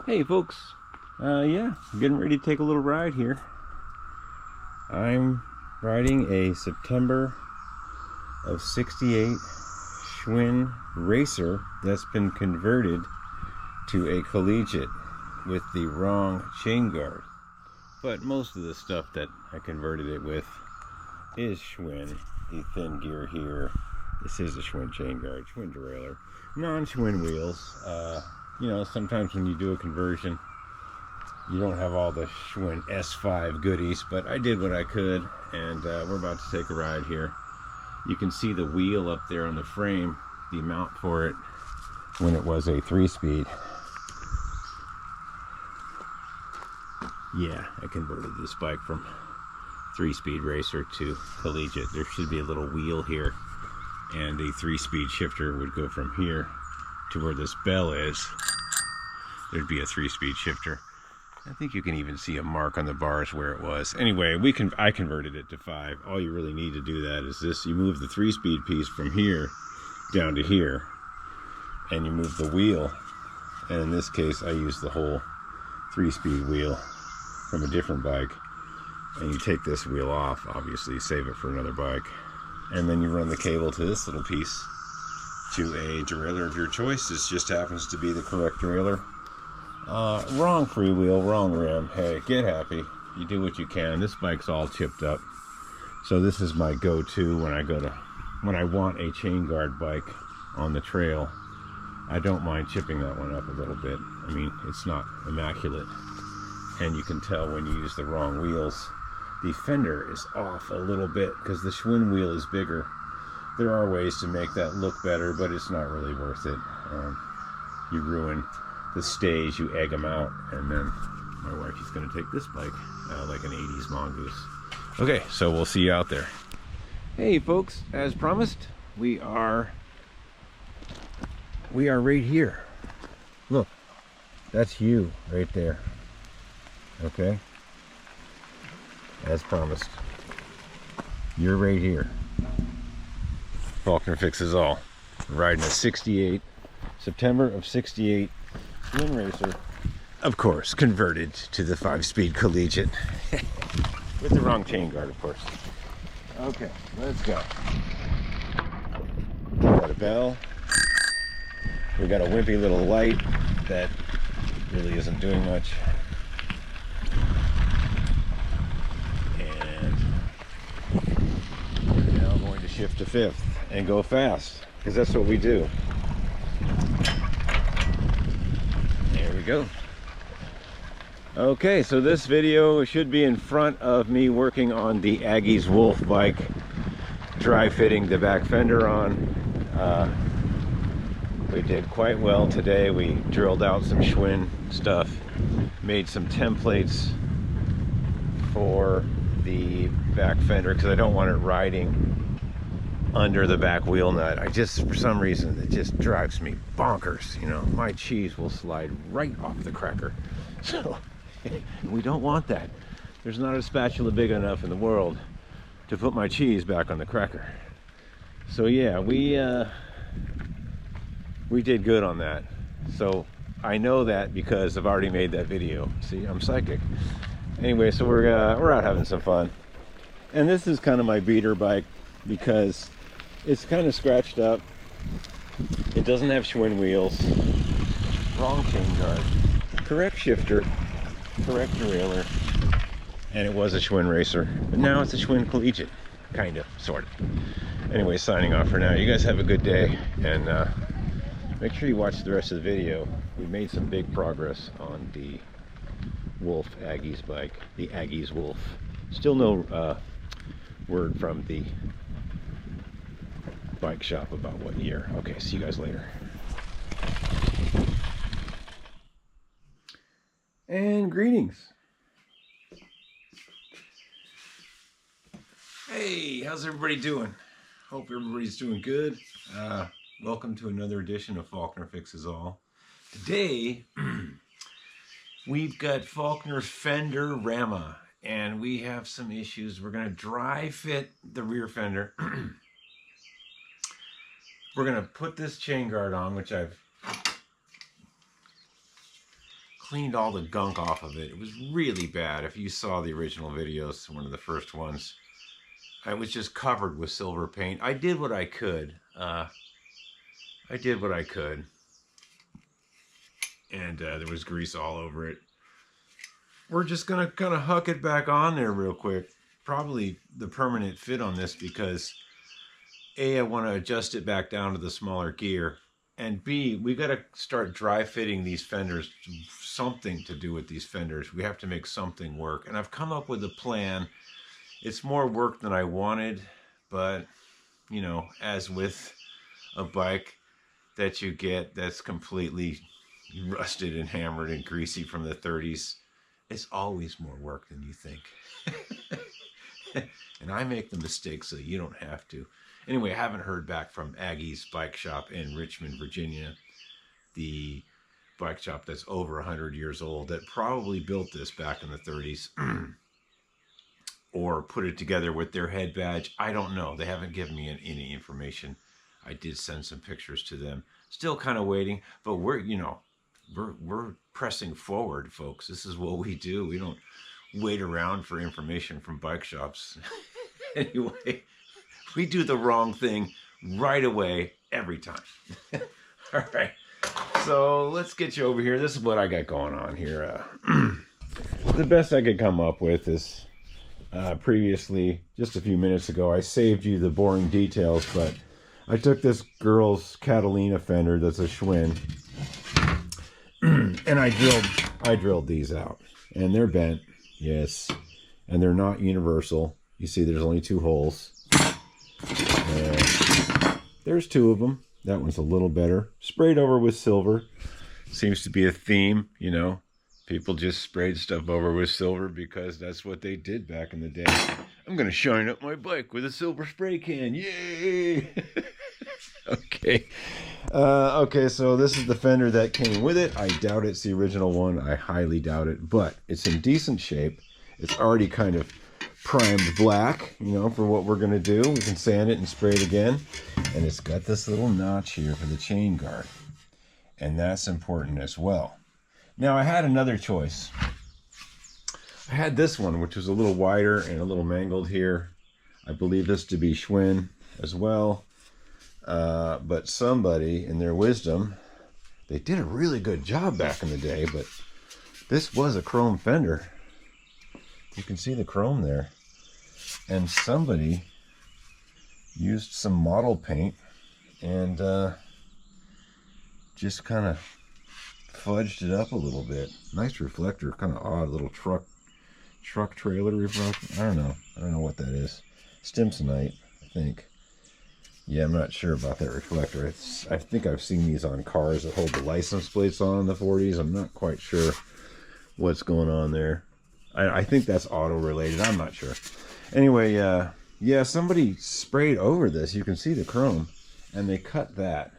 Hey folks, yeah, getting ready to take a little ride here. I'm riding a September of '68 Schwinn Racer that's been converted to a Collegiate with the wrong chain guard. But most of the stuff that I converted it with is Schwinn. The thin gear here, this is a Schwinn chain guard, Schwinn derailleur, non-Schwinn wheels. You know, sometimes when you do a conversion, you don't have all the Schwinn S5 goodies, but I did what I could, and we're about to take a ride here. You can see the wheel up there on the frame, the amount for it when it was a 3-speed. Yeah, I converted this bike from 3-speed racer to Collegiate. There should be a little wheel here, and a 3-speed shifter would go from here to where this bell is. There'd be a 3-speed shifter. I think you can even see a mark on the bars where it was. Anyway, I converted it to 5. All you really need to do that is this. You move the 3-speed piece from here down to here, and you move the wheel. And in this case, I used the whole 3-speed wheel from a different bike. And you take this wheel off, obviously, save it for another bike. And then you run the cable to this little piece to a derailleur of your choice. This just happens to be the correct derailleur. Wrong freewheel, wrong rim. Hey, get happy. You do what you can. This bike's all chipped up. So this is my go-to when I want a chain guard bike on the trail. I don't mind chipping that one up a little bit. I mean, it's not immaculate. And you can tell when you use the wrong wheels. The fender is off a little bit because the Schwinn wheel is bigger. There are ways to make that look better, but it's not really worth it. You ruin the stays, you egg them out, and then my wife is going to take this bike like an 80s mongoose. Okay, so we'll see you out there. Hey folks, as promised, we are right here. Look, that's you right there. Okay, as promised, you're right here. Faulkner fixes all. Riding a '68 September of '68 Schwinn Racer, of course, converted to the 5-speed Collegiate with the wrong chain guard, of course. Okay, let's go. We got a bell. We got a wimpy little light that really isn't doing much. And we're now going to shift to 5th and go fast, because that's what we do. There we go. Okay, so this video should be in front of me working on the Aggie's Wolf bike, dry fitting the back fender on. We did quite well today. We drilled out some Schwinn stuff, made some templates for the back fender because I don't want it riding under the back wheel nut. I just, for some reason, it just drives me bonkers. You know, my cheese will slide right off the cracker. So we don't want that. There's not a spatula big enough in the world to put my cheese back on the cracker. So yeah, we did good on that. So I know that because I've already made that video. See, I'm psychic. Anyway, so we're out having some fun. And this is kind of my beater bike because it's kind of scratched up. It doesn't have Schwinn wheels. Wrong chain guard. Correct shifter. Correct derailleur. And it was a Schwinn Racer. But now it's a Schwinn Collegiate. Kind of. Sort of. Anyway, signing off for now. You guys have a good day. And make sure you watch the rest of the video. We made some big progress on the Wolf Aggie's bike. The Aggie's Wolf. Still no word from the bike shop about what year. Okay, see you guys later. And greetings. Hey, how's everybody doing? Hope everybody's doing good. Welcome to another edition of Faulkner Fixes All. Today, we've got Faulkner's Fender Rama, and we have some issues. We're going to dry fit the rear fender. We're going to put this chain guard on, which I've cleaned all the gunk off of it. It was really bad. If you saw the original videos, one of the first ones, I was just covered with silver paint. I did what I could. And there was grease all over it. We're just gonna kind of huck it back on there real quick. Probably the permanent fit on this because A, I want to adjust it back down to the smaller gear, and B, we got to start dry fitting these fenders. Something to do with these fenders. We have to make something work, and I've come up with a plan. It's more work than I wanted, but you know, as with a bike that you get that's completely rusted and hammered and greasy from the 30s, it's always more work than you think. And I make the mistake so you don't have to. Anyway, I haven't heard back from Aggie's Bike Shop in Richmond, Virginia, the bike shop that's over 100 years old that probably built this back in the 30s or put it together with their head badge. I don't know. They haven't given me any information. I did send some pictures to them. Still kind of waiting, but we're pressing forward, folks. This is what we do. We don't wait around for information from bike shops. Anyway, we do the wrong thing right away every time. All right, so let's get you over here. This is what I got going on here. The best I could come up with is previously, just a few minutes ago, I saved you the boring details, but I took this girl's Catalina fender that's a Schwinn, and I drilled these out, and they're bent, yes, and they're not universal. You see there's only 2 holes, and there's 2 of them. That one's a little better, sprayed over with silver. Seems to be a theme, you know, people just sprayed stuff over with silver because that's what they did back in the day. I'm gonna shine up my bike with a silver spray can, yay! Okay. Okay, so this is the fender that came with it. I doubt it's the original one. I highly doubt it, but it's in decent shape. It's already kind of primed black, you know, for what we're going to do. We can sand it and spray it again. And it's got this little notch here for the chain guard. And that's important as well. Now, I had another choice. I had this one, which was a little wider and a little mangled here. I believe this to be Schwinn as well. But somebody in their wisdom, they did a really good job back in the day, but this was a chrome fender. You can see the chrome there. And somebody used some model paint and just kind of fudged it up a little bit. Nice reflector, kind of odd little truck trailer reflector. I don't know what that is. Stimsonite, I think. Yeah, I'm not sure about that reflector. I think I've seen these on cars that hold the license plates on in the 40s. I'm not quite sure what's going on there. I think that's auto related. I'm not sure. Anyway, yeah, somebody sprayed over this. You can see the chrome, and they cut that.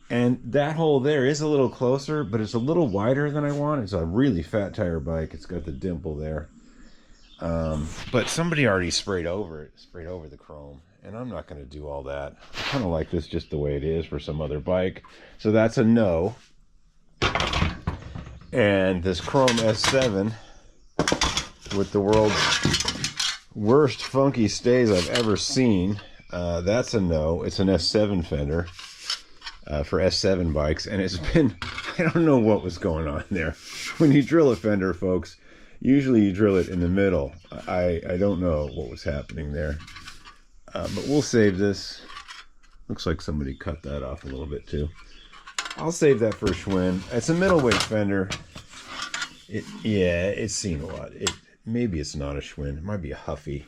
And that hole there is a little closer, but it's a little wider than I want. It's a really fat tire bike. It's got the dimple there. But somebody already sprayed over it, sprayed over the chrome. And I'm not going to do all that. I kind of like this just the way it is for some other bike. So that's a no. And this chrome S7 with the world's worst funky stays I've ever seen. That's a no. It's an S7 fender for S7 bikes. And it's been, I don't know what was going on there. When you drill a fender, folks, usually you drill it in the middle. I don't know what was happening there. But we'll save this. Looks like somebody cut that off a little bit too. I'll save that for Schwinn. It's a middleweight fender. Yeah, it's seen a lot. Maybe it's not a Schwinn. It might be a Huffy.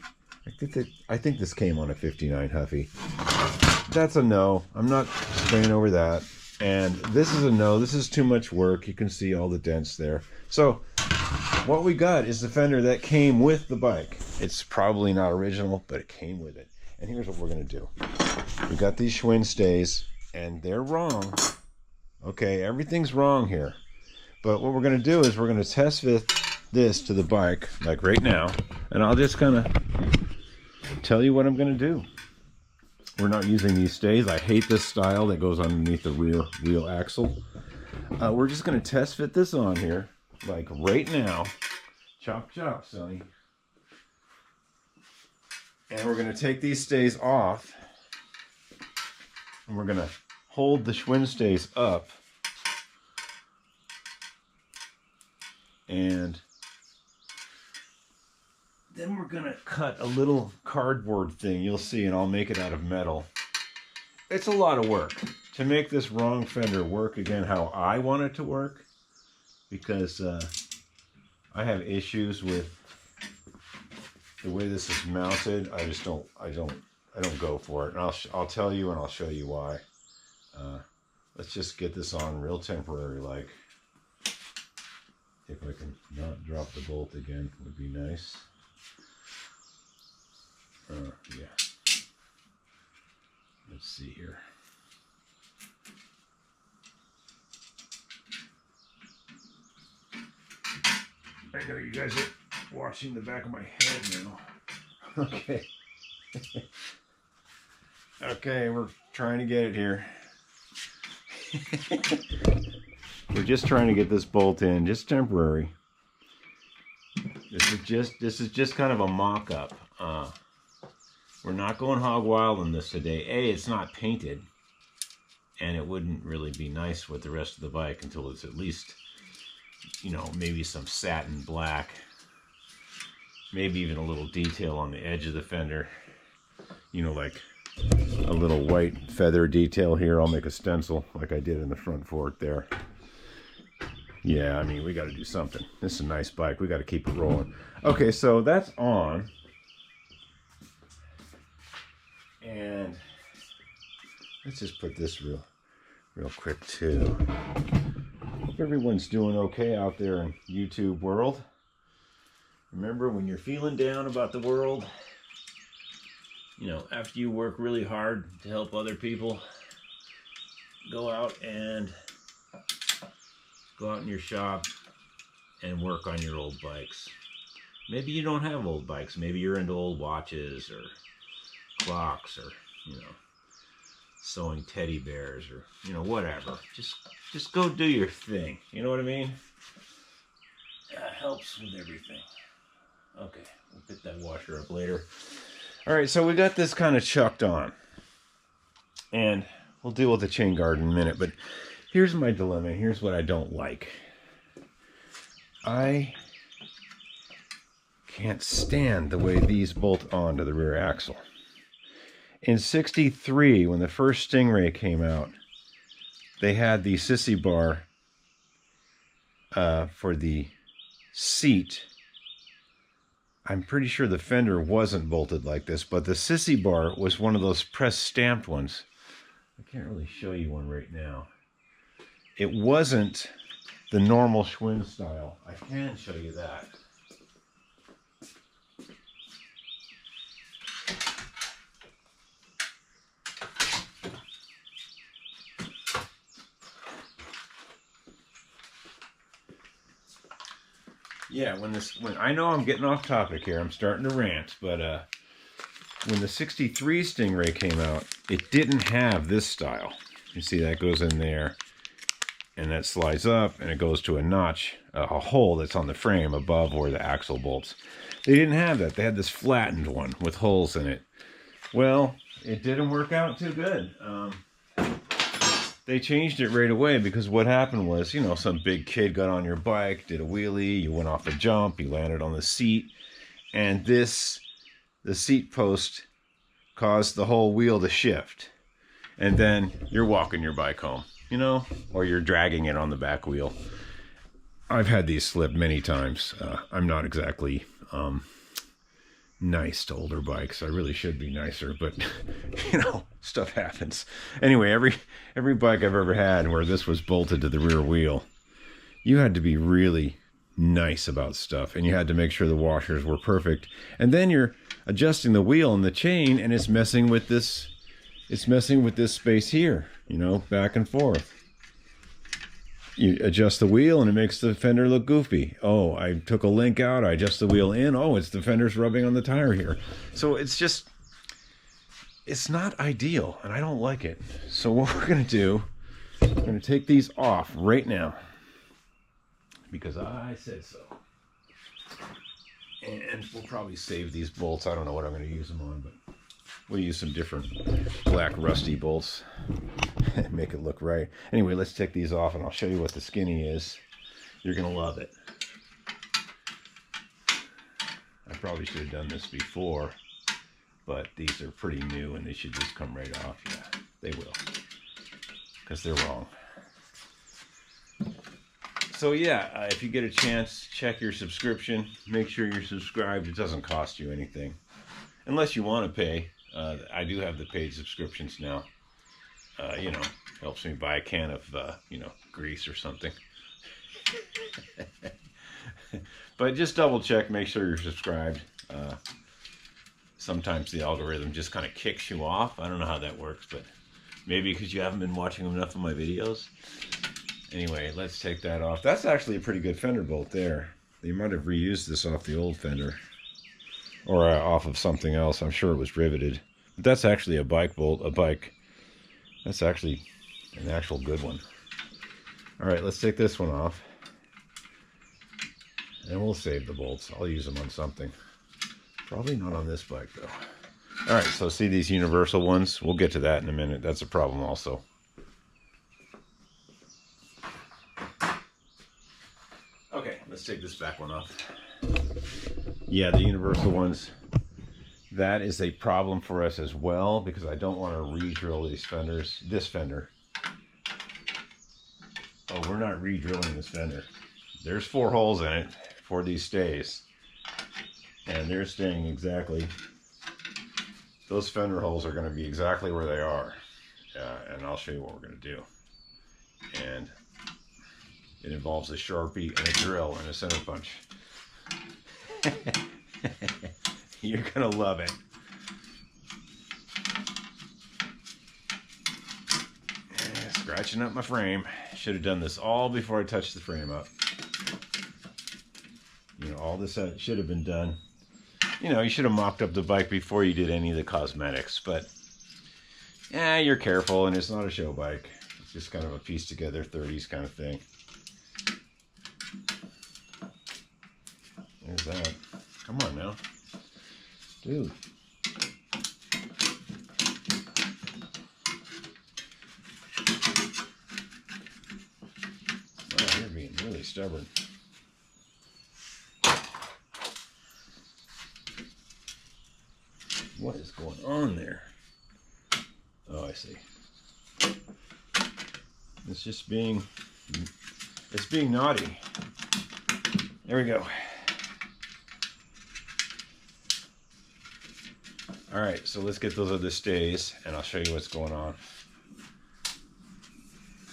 I think this came on a 59 Huffy. That's a no. I'm not spraying over that. And this is a no. This is too much work. You can see all the dents there. So what we got is the fender that came with the bike. It's probably not original, but it came with it. And here's what we're going to do. We got these Schwinn stays, and they're wrong. Okay, everything's wrong here. But what we're going to do is we're going to test fit this to the bike, like right now. And I'll just kind of tell you what I'm going to do. We're not using these stays. I hate this style that goes underneath the rear wheel axle. We're just going to test fit this on here, like right now. Chop, chop, Sonny. And we're going to take these stays off. And we're going to hold the Schwinn stays up. And then we're going to cut a little cardboard thing, you'll see, and I'll make it out of metal. It's a lot of work to make this wrong fender work again how I want it to work, because I have issues with the way this is mounted. I just don't go for it, and I'll tell you and I'll show you why. Let's just get this on real temporary, like. If I can not drop the bolt again, would be nice. Yeah. Let's see here. I know you guys are watching the back of my head now. Okay. Okay, we're trying to get it here. We're just trying to get this bolt in, just temporary. This is just kind of a mock-up. We're not going hog wild on this today. A, it's not painted, and it wouldn't really be nice with the rest of the bike until it's at least, you know, maybe some satin black, maybe even a little detail on the edge of the fender, you know, like a little white feather detail here. I'll make a stencil like I did in the front fork there. Yeah, I mean, we got to do something. This is a nice bike. We got to keep it rolling. Okay, so that's on. And let's just put this real quick too. Hope everyone's doing okay out there in YouTube world. Remember, when you're feeling down about the world, you know, after you work really hard to help other people, go out in your shop and work on your old bikes. Maybe you don't have old bikes. Maybe you're into old watches or clocks, or, you know, sewing teddy bears, or, you know, whatever. Just go do your thing. You know what I mean? Yeah, it helps with everything. Okay, we'll pick that washer up later. All right, so we got this kind of chucked on, and we'll deal with the chain guard in a minute, but here's my dilemma. Here's what I don't like. I can't stand the way these bolt onto the rear axle. In '63, when the first Stingray came out, they had the sissy bar for the seat. I'm pretty sure the fender wasn't bolted like this, but the sissy bar was one of those press stamped ones. I can't really show you one right now. It wasn't the normal Schwinn style. I can show you that. Yeah, when I know I'm getting off topic here, I'm starting to rant, but when the '63 Stingray came out, it didn't have this style. You see that goes in there, and that slides up, and it goes to a notch, a hole that's on the frame above where the axle bolts. They didn't have that. They had this flattened one with holes in it. Well, it didn't work out too good. They changed it right away, because what happened was, you know, some big kid got on your bike, did a wheelie, you went off a jump, you landed on the seat, and the seat post caused the whole wheel to shift. And then you're walking your bike home, you know, or you're dragging it on the back wheel. I've had these slip many times. I'm not exactly nice to older bikes. I really should be nicer, but you know, stuff happens. Anyway, every bike I've ever had where this was bolted to the rear wheel, you had to be really nice about stuff, and you had to make sure the washers were perfect. And then you're adjusting the wheel and the chain, and it's messing with this space here, you know, back and forth. You adjust the wheel and it makes the fender look goofy. Oh, I took a link out, I adjust the wheel in. Oh, it's the fender's rubbing on the tire here. So it's not ideal, and I don't like it. So what we're gonna do I'm going to take these off right now because I said so. And we'll probably save these bolts. I don't know what I'm going to use them on, but we'll use some different black rusty bolts and make it look right. Anyway, let's take these off and I'll show you what the skinny is. You're going to love it. I probably should have done this before, but these are pretty new and they should just come right off. Yeah, they will, because they're wrong. So yeah, if you get a chance, check your subscription. Make sure you're subscribed. It doesn't cost you anything, unless you want to pay. I do have the paid subscriptions now. You know, helps me buy a can of, you know, grease or something. But just double check, make sure you're subscribed. Sometimes the algorithm just kind of kicks you off. I don't know how that works, but maybe because you haven't been watching enough of my videos. Anyway, let's take that off. That's actually a pretty good fender bolt there. You might have reused this off the old fender, or off of something else. I'm sure it was riveted. But that's actually a bike bolt, a bike. That's actually an actual good one. All right, let's take this one off. And we'll save the bolts. I'll use them on something. Probably not on this bike, though. All right, so see these universal ones? We'll get to that in a minute. That's a problem also. Okay, let's take this back one off. Yeah, the universal ones, that is a problem for us as well, because I don't want to re-drill these fenders. This fender. Oh, we're not re-drilling this fender. There's 4 holes in it for these stays. And they're staying exactly. Those fender holes are going to be exactly where they are. And I'll show you what we're going to do. And it involves a Sharpie and a drill and a center punch. You're going to love it. Scratching up my frame. Should have done this all before I touched the frame up. You know, all this should have been done. You know, you should have mocked up the bike before you did any of the cosmetics. But, yeah, you're careful, and it's not a show bike. It's just kind of a piece together 30s kind of thing. There's that. Come on now. Dude. Wow, you're being really stubborn. What is going on there? Oh, I see. It's just being, it's being naughty. There we go. All right, so let's get those other stays and I'll show you what's going on.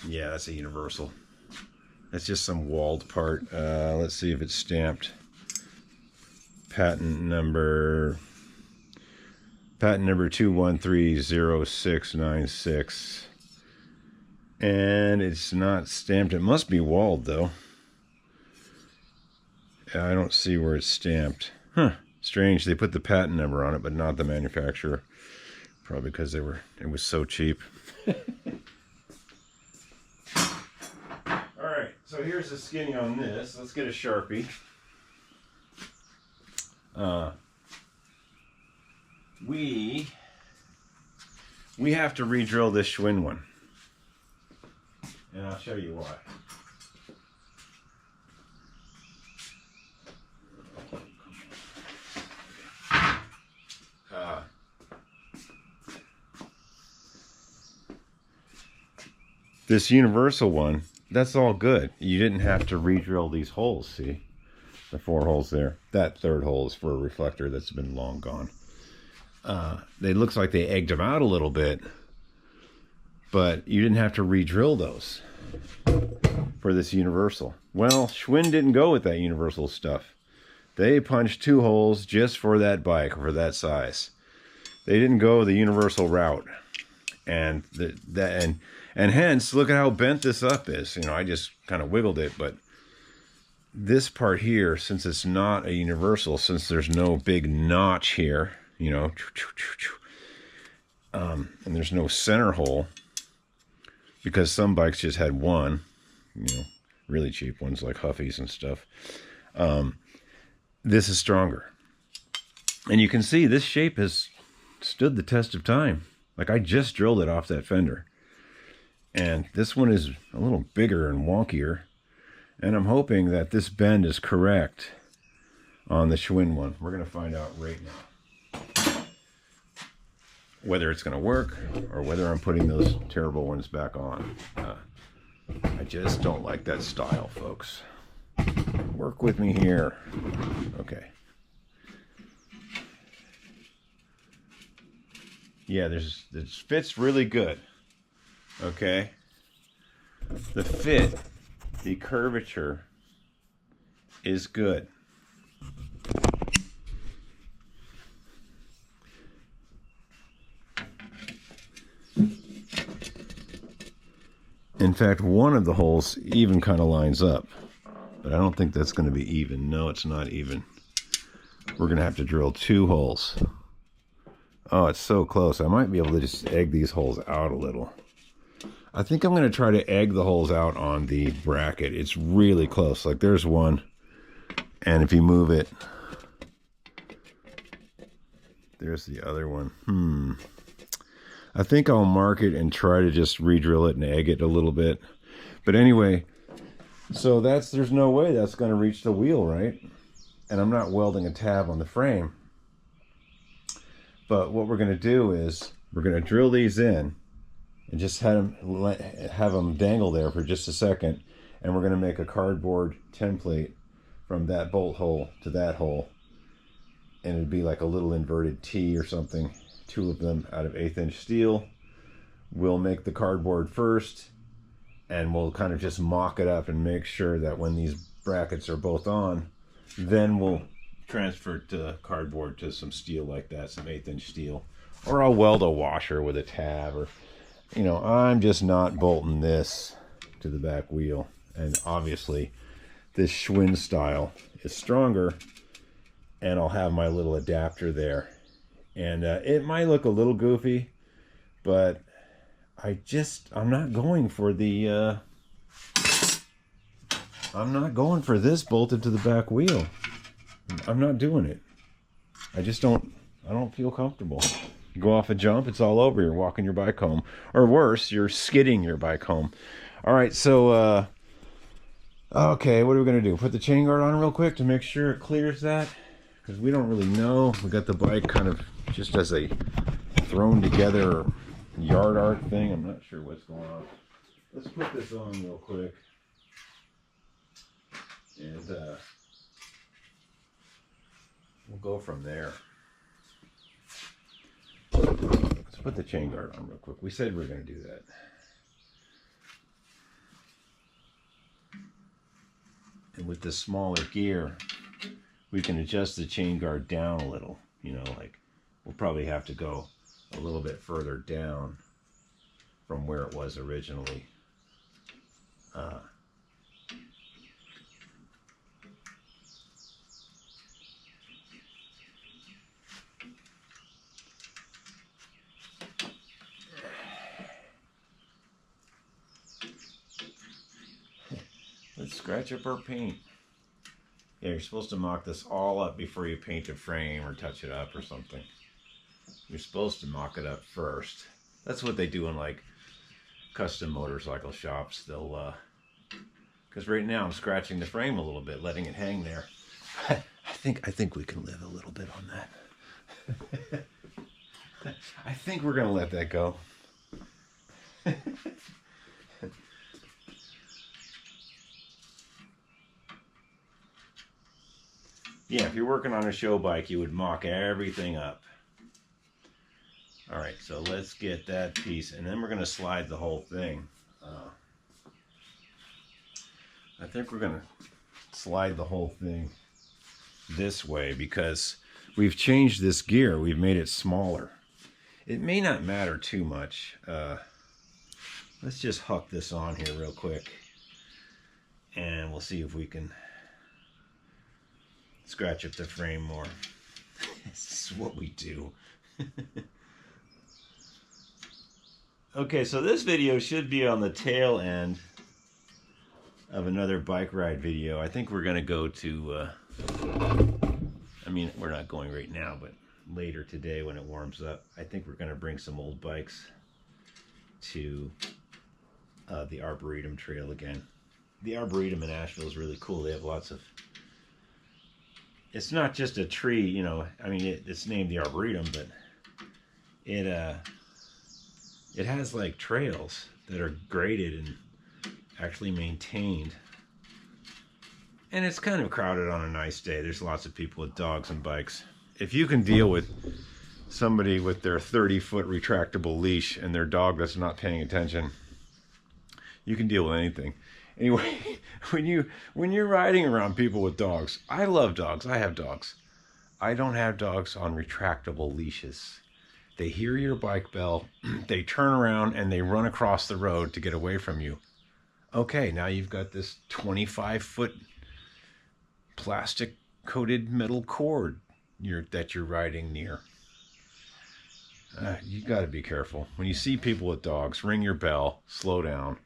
Yeah, that's a universal. That's just some walled part. Let's see if it's stamped. Patent number 2130696. And it's not stamped. It must be walled though. I don't see where it's stamped. Huh. Strange, they put the patent number on it, but not the manufacturer. Probably because it was so cheap. Alright, so here's the skinny on this. Let's get a Sharpie. We have to re-drill this Schwinn one. And I'll show you why. This universal one, that's all good. You didn't have to re-drill these holes, see? The 4 holes there. That 3rd hole is for a reflector that's been long gone. It looks like they egged them out a little bit, but you didn't have to re-drill those for this universal. Well, Schwinn didn't go with that universal stuff. They punched 2 holes just for that bike, for that size. They didn't go the universal route. And and hence, look at how bent this up is. You know, I just kind of wiggled it, but this part here, since it's not a universal, since there's no big notch here, you know, and there's no center hole, because some bikes just had one, you know, really cheap ones like Huffy's and stuff. This is stronger. And you can see this shape has stood the test of time. Like, I just drilled it off that Fender. And this one is a little bigger and wonkier. And I'm hoping that this bend is correct on the Schwinn one. We're going to find out right now whether it's going to work or whether I'm putting those terrible ones back on. I just don't like that style, folks. Work with me here. Okay. Yeah, this fits really good. Okay. The fit, the curvature is good. In fact, one of the holes even kind of lines up, but I don't think that's going to be even. No, it's not even. We're going to have to drill 2 holes. Oh, it's so close. I might be able to just egg these holes out a little. I think I'm going to try to egg the holes out on the bracket. It's really close. Like, there's one, and if you move it, there's the other one. I think I'll mark it and try to just re-drill it and egg it a little bit. But anyway, so there's no way that's going to reach the wheel, right? And I'm not welding a tab on the frame. But what we're going to do is we're going to drill these in and just have them dangle there for just a second. And we're going to make a cardboard template from that bolt hole to that hole. And it'd be like a little inverted T or something. 2 of them out of 1/8" steel. We'll make the cardboard first, and we'll kind of just mock it up and make sure that when these brackets are both on, then we'll transfer to cardboard to some steel like that, some 1/8" steel. Or I'll weld a washer with a tab, or, you know, I'm just not bolting this to the back wheel. And obviously this Schwinn style is stronger, and I'll have my little adapter there. And it might look a little goofy, but I'm not going for the, I'm not going for this bolted to the back wheel. I'm not doing it. I don't feel comfortable. You go off a jump, it's all over. You're walking your bike home. Or worse, you're skidding your bike home. All right, so, okay, what are we going to do? Put the chain guard on real quick to make sure it clears that. Because we don't really know. We got the bike kind of just as a thrown together yard art thing. I'm not sure what's going on. Let's put this on real quick. And we'll go from there. Let's put the chain guard on real quick. We said we were going to do that. And with the smaller gear, we can adjust the chain guard down a little. You know, like, we'll probably have to go a little bit further down from where it was originally. Let's scratch up our paint. Yeah, you're supposed to mock this all up before you paint the frame or touch it up or something. You're supposed to mock it up first. That's what they do in, like, custom motorcycle shops. They'll, because right now I'm scratching the frame a little bit, letting it hang there. I think we can live a little bit on that. I think we're gonna let that go. Yeah, if you're working on a show bike, you would mock everything up. All right, so let's get that piece, and then we're going to slide the whole thing. I think we're going to slide the whole thing this way because we've changed this gear. We've made it smaller. It may not matter too much. Let's just huck this on here real quick, and we'll see if we can scratch up the frame more. This is what we do. Okay, so this video should be on the tail end of another bike ride video. I think we're gonna go to, I mean, we're not going right now, but later today when it warms up, I think we're gonna bring some old bikes to the Arboretum Trail again. The Arboretum in Asheville is really cool. They have lots of, it's not just a tree, you know, I mean, it's named the Arboretum, but it has like trails that are graded and actually maintained. And it's kind of crowded on a nice day. There's lots of people with dogs and bikes. If you can deal with somebody with their 30-foot retractable leash and their dog that's not paying attention, you can deal with anything. Anyway, when you're riding around people with dogs, I love dogs. I have dogs. I don't have dogs on retractable leashes. They hear your bike bell, they turn around and they run across the road to get away from you. Okay, now you've got this 25-foot plastic coated metal cord that you're riding near. You got to be careful. When you see people with dogs, ring your bell, slow down.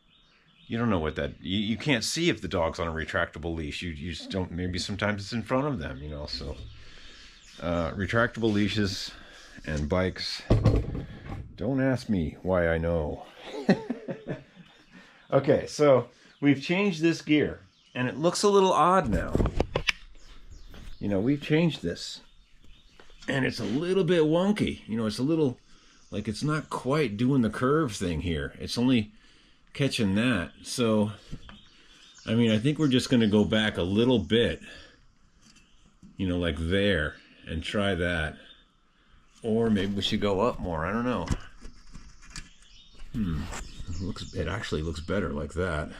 You don't know what that, you can't see if the dog's on a retractable leash. You just don't, maybe sometimes it's in front of them, you know, so retractable leashes and bikes, don't ask me why I know. Okay, so we've changed this gear and it looks a little odd now. You know, we've changed this and it's a little bit wonky. You know, it's a little, like it's not quite doing the curve thing here. It's only catching that. So, I mean, I think we're just going to go back a little bit, you know, like there, and try that. Or maybe we should go up more. I don't know. It actually looks better like that.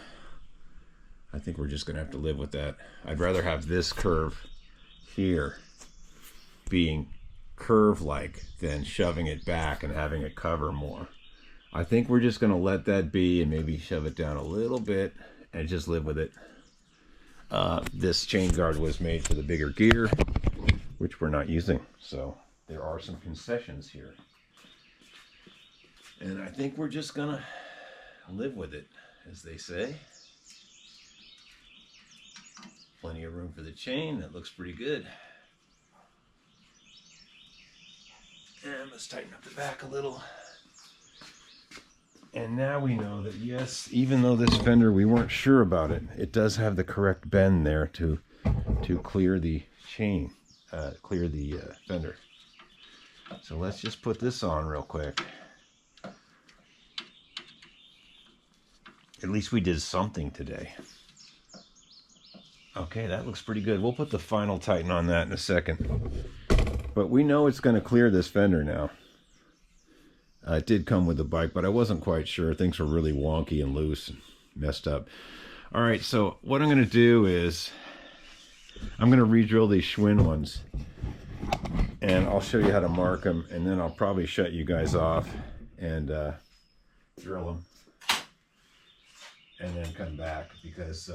I think we're just going to have to live with that. I'd rather have this curve here being curve-like than shoving it back and having it cover more. I think we're just going to let that be and maybe shove it down a little bit and just live with it. This chain guard was made for the bigger gear, which we're not using. So there are some concessions here. And I think we're just going to live with it, as they say. Plenty of room for the chain. That looks pretty good. And let's tighten up the back a little. And now we know that, yes, even though this fender, we weren't sure about it, it does have the correct bend there to clear the chain, clear the fender. So let's just put this on real quick. At least we did something today. Okay, that looks pretty good. We'll put the final tighten on that in a second. But we know it's going to clear this fender now. It did come with the bike, but I wasn't quite sure. Things were really wonky and loose and messed up. All right, so what I'm going to do is I'm going to re-drill these Schwinn ones. And I'll show you how to mark them, and then I'll probably shut you guys off and drill them. And then come back because,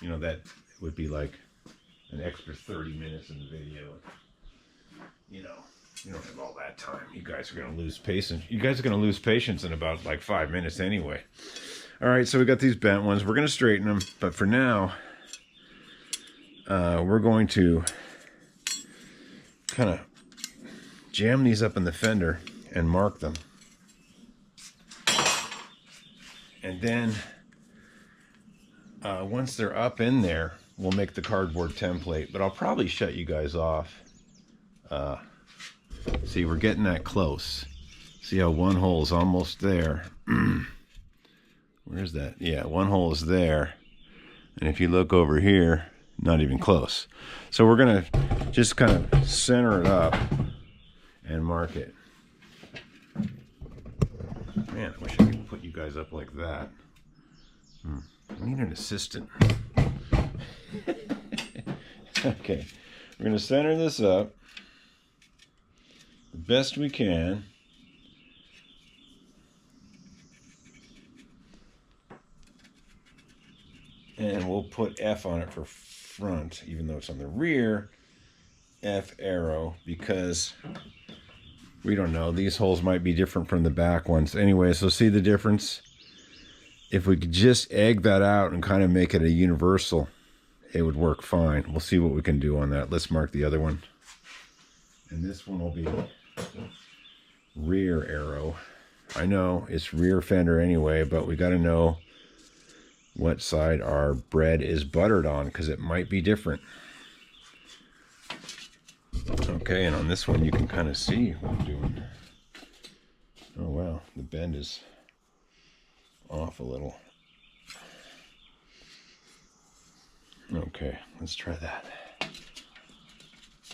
you know, that would be like an extra 30 minutes in the video. You know, you don't have all that time. You guys are going to lose patience. You guys are going to lose patience in about like 5 minutes anyway. All right, so we got these bent ones. We're going to straighten them. But for now, we're going to kind of jam these up in the fender and mark them. And then once they're up in there, we'll make the cardboard template. But I'll probably shut you guys off. See, we're getting that close. See how one hole is almost there. Where's that? Yeah, one hole is there. And if you look over here, not even close. So we're going to just kind of center it up and mark it. Man, I wish I could put you guys up like that. I need an assistant. Okay, we're going to center this up the best we can. And we'll put F on it for front, even though it's on the rear. F arrow, because We don't know. These holes might be different from the back ones. Anyway, so see the difference? If we could just egg that out and kind of make it a universal, it would work fine. We'll see what we can do on that. Let's mark the other one. And this one will be rear arrow. I know it's rear fender anyway, but we got to know what side our bread is buttered on, because it might be different. Okay, and on this one you can kind of see what I'm doing. Oh wow, the bend is off a little. Okay, let's try that.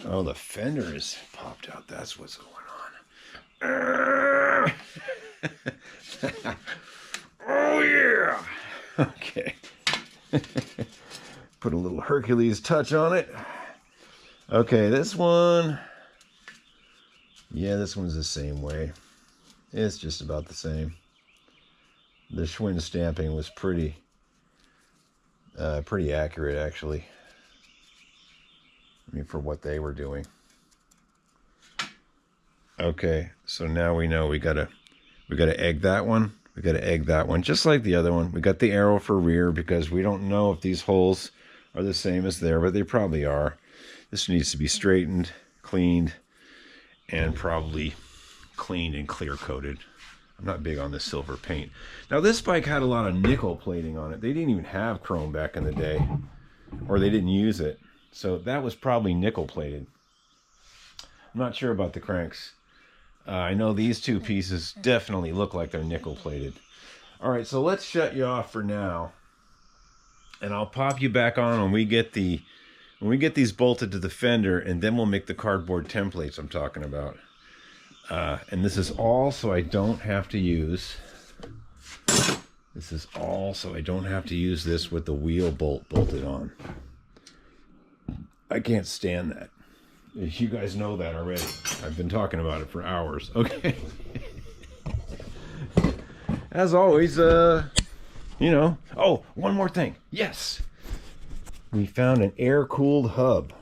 Oh, the fender is popped out. That's what's going on. Oh yeah. Okay. Put a little Hercules touch on it. Okay, this one. Yeah, this one's the same way. It's just about the same. The Schwinn stamping was pretty accurate, actually. I mean, for what they were doing. Okay, so now we know we gotta egg that one. We gotta egg that one, just like the other one. We got the arrow for rear because we don't know if these holes are the same as there, but they probably are. This needs to be straightened, cleaned, and probably cleaned and clear coated. I'm not big on this silver paint. Now this bike had a lot of nickel plating on it. They didn't even have chrome back in the day, or they didn't use it. So that was probably nickel plated. I'm not sure about the cranks. I know these two pieces definitely look like they're nickel plated. All right, so let's shut you off for now, and I'll pop you back on when we get these bolted to the fender, and then we'll make the cardboard templates I'm talking about. And this is all so I don't have to use. This is all so I don't have to use this with the wheel bolted on. I can't stand that. You guys know that already. I've been talking about it for hours. Okay. As always, you know. Oh, one more thing. Yes. We found an air-cooled hub.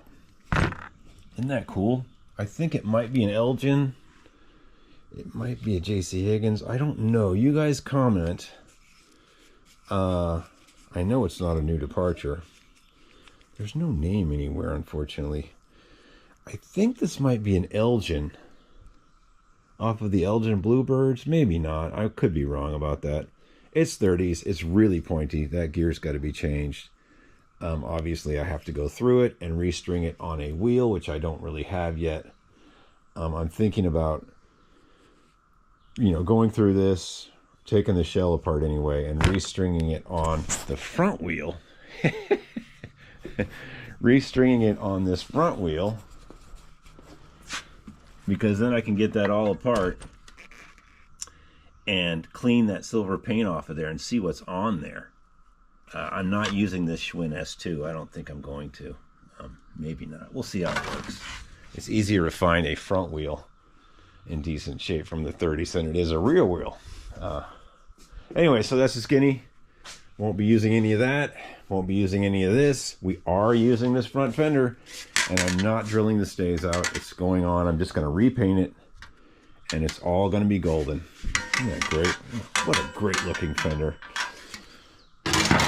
Isn't that cool? I think it might be an Elgin. It might be a JC Higgins. I don't know. You guys comment. I know it's not a new departure. There's no name anywhere, unfortunately. I think this might be an Elgin. Off of the Elgin Bluebirds. Maybe not. I could be wrong about that. It's 30s. It's really pointy. That gear's got to be changed. Obviously, I have to go through it and restring it on a wheel, which I don't really have yet. I'm thinking about, you know, going through this, taking the shell apart anyway, and restringing it on the front wheel. Restringing it on this front wheel, because then I can get that all apart and clean that silver paint off of there and see what's on there. I'm not using this Schwinn S2. I don't think I'm going to. Maybe not. We'll see how it works. It's easier to find a front wheel in decent shape from the 30s than it is a rear wheel. Anyway, so that's the skinny. Won't be using any of that. Won't be using any of this. We are using this front fender, and I'm not drilling the stays out. It's going on. I'm just going to repaint it, and it's all going to be golden. Isn't that great? What a great looking fender.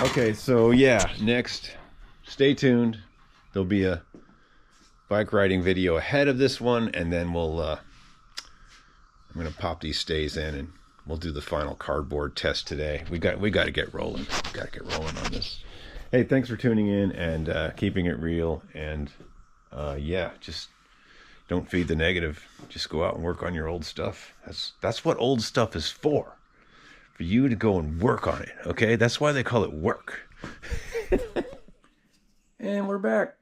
Okay, so yeah, next, stay tuned. There'll be a bike riding video ahead of this one, and then we'll I'm going to pop these stays in, and we'll do the final cardboard test today. We got to get rolling. Got to get rolling on this. Hey, thanks for tuning in and keeping it real. And yeah, just don't feed the negative. Just go out and work on your old stuff. That's what old stuff is for you to go and work on it. Okay, that's why they call it work. And we're back,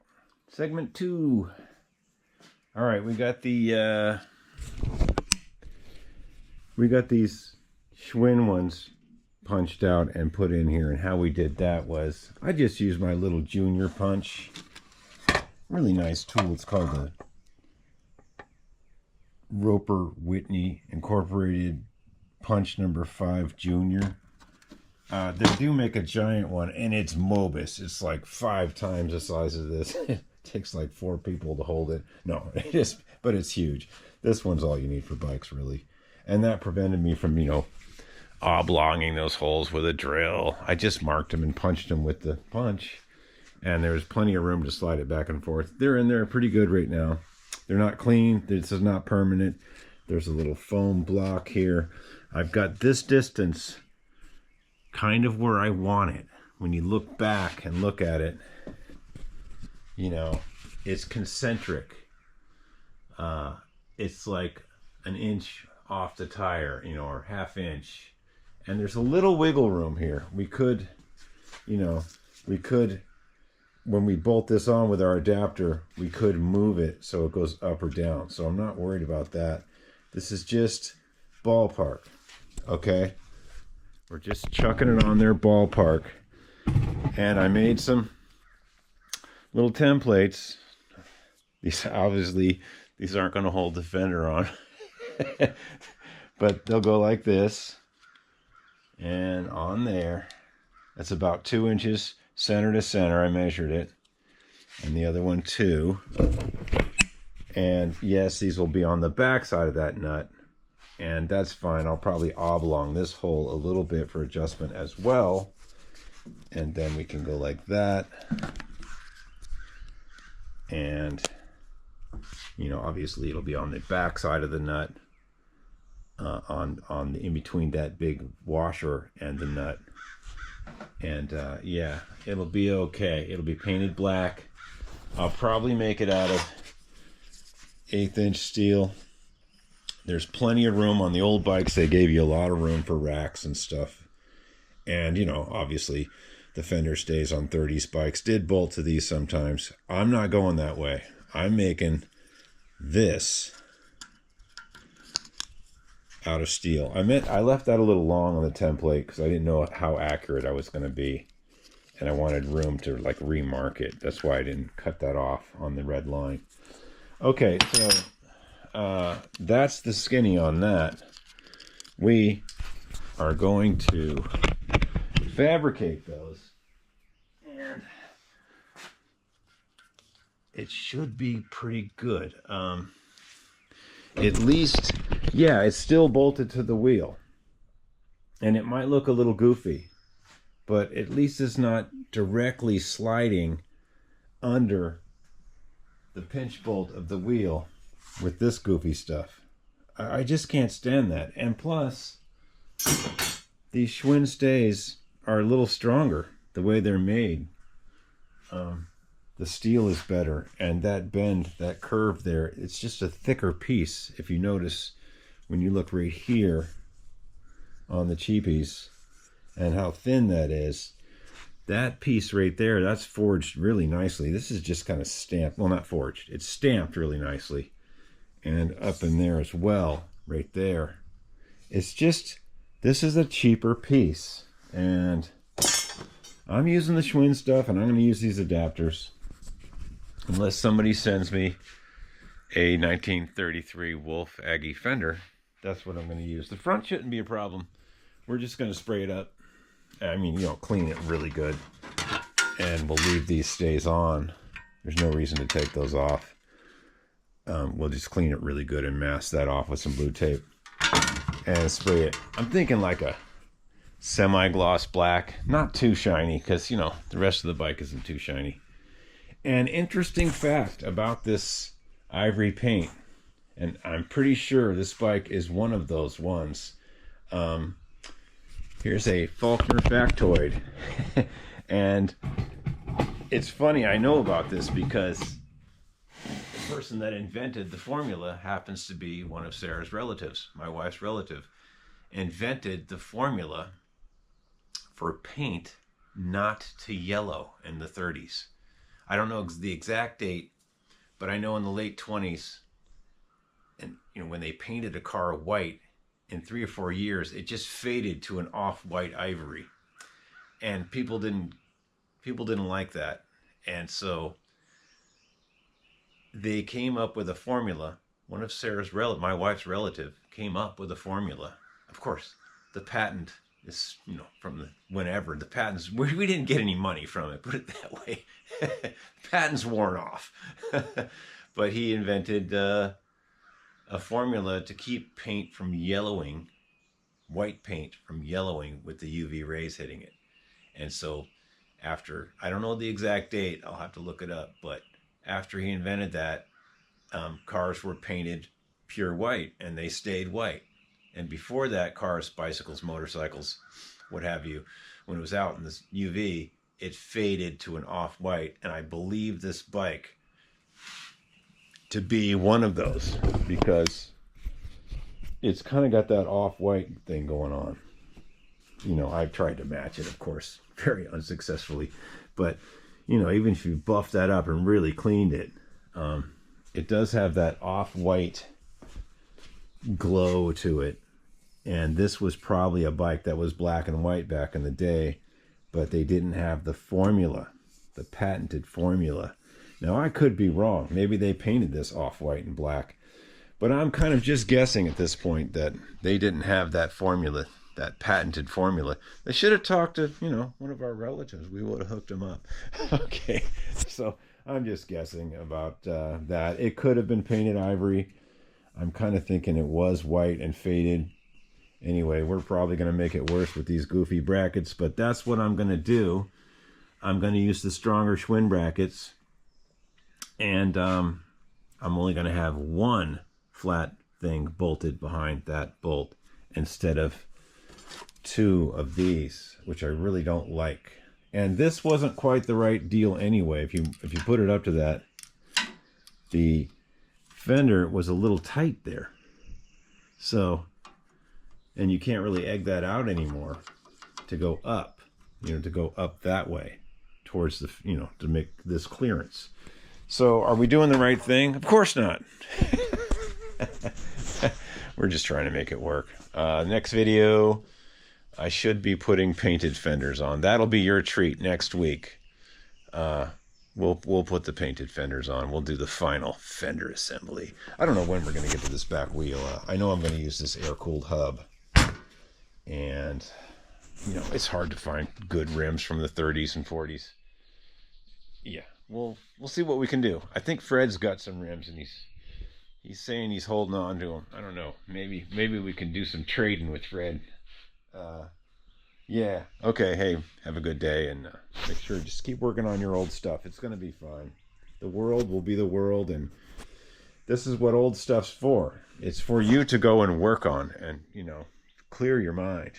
segment 2. All right, we got the we got these Schwinn ones punched out and put in here, and how we did that was I just used my little junior punch. Really nice tool. It's called the Roper Whitney Incorporated Punch number 5 Junior. They do make a giant one, and it's Mobus. It's like 5 times the size of this. takes like 4 people to hold it. No, it is, but it's huge. This one's all you need for bikes, really. And that prevented me from, oblonging those holes with a drill. I just marked them and punched them with the punch. And there was plenty of room to slide it back and forth. They're in there pretty good right now. They're not clean. This is not permanent. There's a little foam block here. I've got this distance kind of where I want it. When you look back and look at it, it's concentric. It's like an inch off the tire, or ½ inch. And there's a little wiggle room here. We could, when we bolt this on with our adapter, we could move it so it goes up or down. So I'm not worried about that. This is just ballpark, okay? We're just chucking it on there ballpark. And I made some little templates. These aren't going to hold the fender on. But they'll go like this. And on there, that's about 2 inches center to center. I measured it. And the other one too. And yes, these will be on the back side of that nut. And that's fine. I'll probably oblong this hole a little bit for adjustment as well. And then we can go like that. And, obviously it'll be on the back side of the nut. On the in between that big washer and the nut. And yeah, it'll be okay. It'll be painted black. I'll probably make it out of 1/8 inch steel. There's plenty of room on the old bikes. They gave you a lot of room for racks and stuff. And obviously the fender stays on 30s bikes did bolt to these sometimes. I'm not going that way. I'm making this out of steel. I left that a little long on the template because I didn't know how accurate I was going to be, and I wanted room to remark it. That's why I didn't cut that off on the red line. Okay, so that's the skinny on that. We are going to fabricate those, and it should be pretty good. At least, yeah, it's still bolted to the wheel. And it might look a little goofy, but at least it's not directly sliding under the pinch bolt of the wheel with this goofy stuff. I just can't stand that. And plus, these Schwinn stays are a little stronger the way they're made. The steel is better, and that bend, that curve there, it's just a thicker piece. If you notice, when you look right here on the cheapies and how thin that is, that piece right there, that's forged really nicely. This is just kind of stamped. Well, not forged. It's stamped really nicely. And up in there as well, right there. It's just, this is a cheaper piece. And I'm using the Schwinn stuff, and I'm going to use these adapters. Unless somebody sends me a 1933 Wolf Aggie fender, that's what I'm going to use. The front shouldn't be a problem. We're just going to spray it up. I mean, clean it really good. And we'll leave these stays on. There's no reason to take those off. We'll just clean it really good and mask that off with some blue tape. And spray it. I'm thinking like a semi-gloss black. Not too shiny, because, the rest of the bike isn't too shiny. An interesting fact about this ivory paint, and I'm pretty sure this bike is one of those ones. Here's a Faulkner factoid. And it's funny, I know about this because the person that invented the formula happens to be one of Sarah's relatives, my wife's relative. Invented the formula for paint not to yellow in the 30s. I don't know the exact date, but I know in the late 20s, and when they painted a car white, in 3 or 4 years, it just faded to an off-white ivory, and people didn't like that, and so they came up with a formula. One of Sarah's my wife's relative, came up with a formula. Of course, the patent is, from whenever. The patents, we didn't get any money from it, put it that way. The patent's worn off. But he invented a formula to keep paint from yellowing, white paint from yellowing with the UV rays hitting it. And so after, I don't know the exact date, I'll have to look it up, but after he invented that, cars were painted pure white and they stayed white. And before that, cars, bicycles, motorcycles, what have you, when it was out in this UV, it faded to an off-white. And I believe this bike to be one of those because it's kind of got that off-white thing going on. You know, I've tried to match it, of course, very unsuccessfully. But, you know, even if you buffed that up and really cleaned it, it does have that off-white glow to it. And this was probably a bike that was black and white back in the day, but they didn't have the formula, the patented formula. Now, I could be wrong. Maybe they painted this off-white and black. But I'm kind of just guessing at this point that they didn't have that formula, that patented formula. They should have talked to, you know, one of our relatives. We would have hooked them up. Okay, so I'm just guessing about that. It could have been painted ivory. I'm kind of thinking it was white and faded. Anyway, we're probably going to make it worse with these goofy brackets, but that's what I'm going to do. I'm going to use the stronger Schwinn brackets, and I'm only going to have one flat thing bolted behind that bolt instead of two of these, which I really don't like. And this wasn't quite the right deal anyway. If you put it up to that, the fender was a little tight there. So, and you can't really egg that out anymore to go up, you know, to go up that way towards the, you know, to make this clearance. So are we doing the right thing? Of course not. We're just trying to make it work. Next video, I should be putting painted fenders on. That'll be your treat next week. We'll put the painted fenders on. We'll do the final fender assembly. I don't know when we're going to get to this back wheel. I know I'm going to use this air-cooled hub. And, you know, it's hard to find good rims from the 30s and 40s. Yeah, we'll see what we can do. I think Fred's got some rims, and he's saying he's holding on to them. I don't know. Maybe we can do some trading with Fred. Yeah. Okay. Hey, have a good day, and make sure just keep working on your old stuff. It's going to be fine. The world will be the world, and this is what old stuff's for. It's for you to go and work on and, you know, clear your mind.